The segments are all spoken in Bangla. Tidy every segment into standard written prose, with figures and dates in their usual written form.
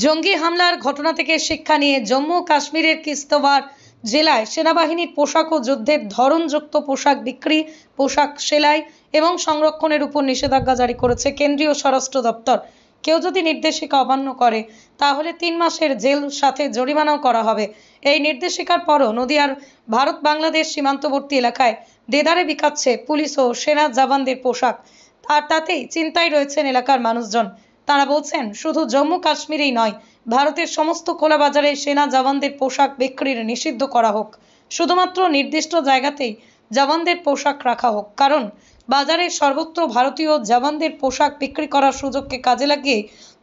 জঙ্গি হামলার ঘটনা থেকে শিক্ষা নিয়ে জম্মু ও কাশ্মীরের কিস্তওয়াড় জেলায় সেনাবাহিনীর পোশাক ও যুদ্ধের ধরনযুক্ত পোশাক বিক্রি, পোশাক সেলাই এবং সংরক্ষণের উপর নিষেধাজ্ঞা জারি করেছে কেন্দ্রীয় স্বরাষ্ট্র দপ্তর। কেউ যদি নির্দেশিকা অমান্য করে তাহলে 3 মাসের জেল সাথে জরিমানাও করা হবে। এই নির্দেশিকার পরও নদিয়ার ভারত বাংলাদেশ সীমান্তবর্তী এলাকায় দেদারে বিকাচ্ছে পুলিশ ও সেনা জওয়ানদের পোশাক। আর তাতেই চিন্তায় রয়েছেন এলাকার মানুষজন। তারা বলছেন শুধু জম্মু কাশ্মীরেই নয়, ভারতের সমস্ত খোলা বাজারে সেনা জওয়ানদের পোশাক বিক্রির নিষিদ্ধ করা হোক। শুধুমাত্র নির্দিষ্ট জায়গাতেই জওয়ানদের পোশাক রাখা হোক, কারণ বাজারে সর্বত্র ভারতীয় জওয়ানদের পোশাক বিক্রি করার সুযোগকে কাজে লাগিয়ে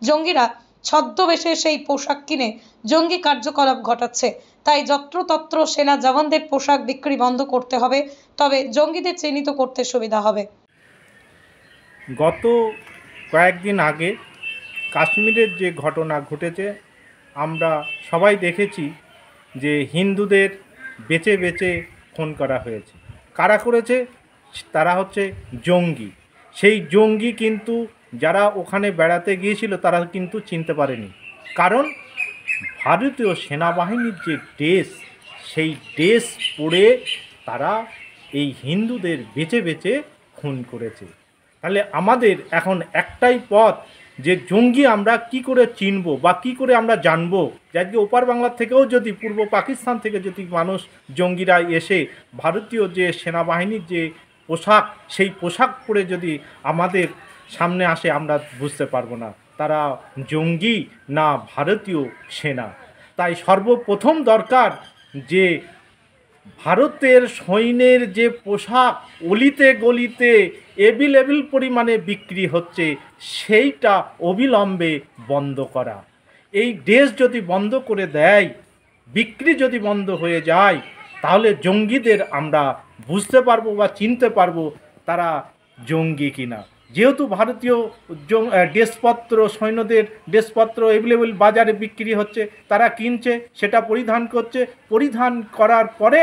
জঙ্গিরা ছদ্মবেশে সেই পোশাক কিনে জঙ্গি কার্যকলাপ ঘটাচ্ছে। তাই যত্রতত্র সেনা জওয়ানদের পোশাক বিক্রি বন্ধ করতে হবে, তবে জঙ্গিদের চিহ্নিত করতে সুবিধা হবে। গত কয়েকদিন আগে কাশ্মীরের যে ঘটনা ঘটেছে আমরা সবাই দেখেছি যে হিন্দুদের বেছে বেছে খুন করা হয়েছে। কারা করেছে? তারা হচ্ছে জঙ্গি। সেই জঙ্গি কিন্তু যারা ওখানে বেড়াতে গিয়েছিল তারা কিন্তু চিনতে পারেনি, কারণ ভারতীয় সেনাবাহিনীর যে ড্রেস, সেই ড্রেস পরে তারা এই হিন্দুদের বেছে বেছে খুন করেছে। তাহলে আমাদের এখন একটাই পথ, যে জঙ্গি আমরা কি করে চিনব বা কি করে আমরা জানবো। আজকে ওপার বাংলার থেকেও যদি, পূর্ব পাকিস্তান থেকে যদি মানুষ জঙ্গিরা এসে ভারতীয় যে সেনাবাহিনীর যে পোশাক, সেই পোশাক পরে যদি আমাদের সামনে আসে, আমরা বুঝতে পারবো না তারা জঙ্গি না ভারতীয় সেনা। তাই সর্বপ্রথম দরকার যে ভারতের সৈন্যের যে পোশাক অলিতে গলিতে এভেলেবল পরিমাণে বিক্রি হচ্ছে, সেইটা অবিলম্বে বন্ধ করা। এই দেশ যদি বন্ধ করে দেয়, বিক্রি যদি বন্ধ হয়ে যায়, তাহলে জঙ্গিদের আমরা বুঝতে পারবো বা চিনতে পারবো তারা জঙ্গি কিনা। যেহেতু ভারতীয় ড্রেসপত্র, সৈন্যদের ড্রেসপত্র এভেলেবল বাজারে বিক্রি হচ্ছে, তারা কিনছে, সেটা পরিধান করছে, পরিধান করার পরে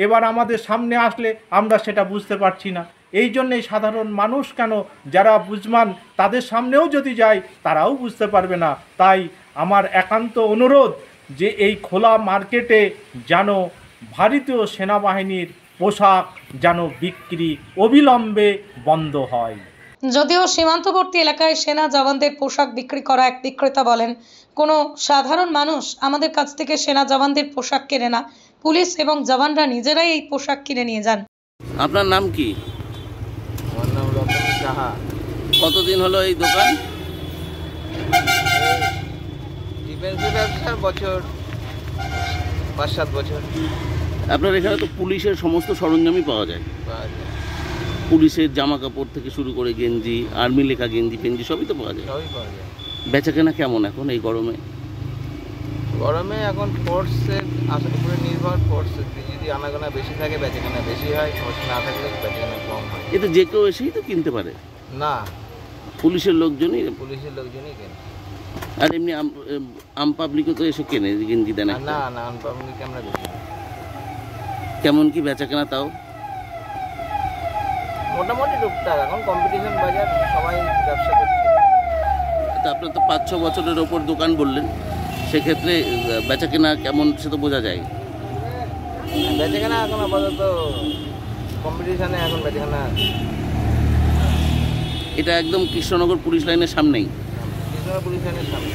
এবার আমাদের সামনে আসলে আমরা সেটা বুঝতে পারছি না। এই জন্যেই সাধারণ মানুষ কেন, যারা বুঝমান তাদের সামনেও যদি যায় তারাও বুঝতে পারবে না। তাই আমার একান্ত অনুরোধ যে এই খোলা মার্কেটে যেন ভারতীয় সেনাবাহিনীর পোশাক যেন বিক্রি অবিলম্বে বন্ধ হয়। যদিও সীমান্তবর্তী এলাকায় সেনা জওয়ানদের পোশাক বিক্রি করা এক বিক্রেতা বলেন, কোনো সাধারণ মানুষ আমাদের কাছ থেকে সেনা জওয়ানদের পোশাক কেনে না, পুলিশ এবং জওয়ানরা নিজেরাই এই পোশাক কিনে নিয়ে যান। আপনার নাম কি? আমার নাম রতন সাহা। কতদিন হলো এই দোকান? ডিফেন্সের ব্যবসার বছর 5-7 বছর। আপনার এখানে তো পুলিশের সমস্ত সরঞ্জামই পাওয়া যায়। পুলিশের জামা কাপড় থেকে শুরু করে গেঞ্জি, আর্মি লেখা গেঞ্জি ফেঞ্জি সবই তো পাওয়া যায়। সবই পাওয়া যায়। বেচা কেনা কেমন এখন এই গরমে? গরমে এখন ফোর্সের আসার উপরে নির্ভর। ফোর্সের যদি আনাগোনা বেশি থাকে বেচাকেনা বেশি হয়, ফোর্স না থাকলে বেচাকেনা কম হয়। এতে যে কেউ এসেই তো কিনতে পারে না, পুলিশের লোকজনই। পুলিশের লোকজনই কেনে। আর এমনি আম পাবলিকও তো এসে কেনে গেঞ্জি দেন। না না, আনপাবলিক আমরা বেশি। কেমন কি বেচা কেনা তাও? মোটামুটি টুকটাক, এখন কম্পিটিশন বাজার, সবাই ব্যবসা করছে। তা আপনার তো 5-6 বছরের ওপর দোকান বললেন, সেক্ষেত্রে বেচা কেনা কেমন সে তো বোঝা যায়। বেচাকেনা এখন আপাতত কম্পিটিশনে, এখন বেচাকেনা। এটা একদম কৃষ্ণনগর পুলিশ লাইনের সামনেই। কৃষ্ণনগর পুলিশ লাইনের সামনে।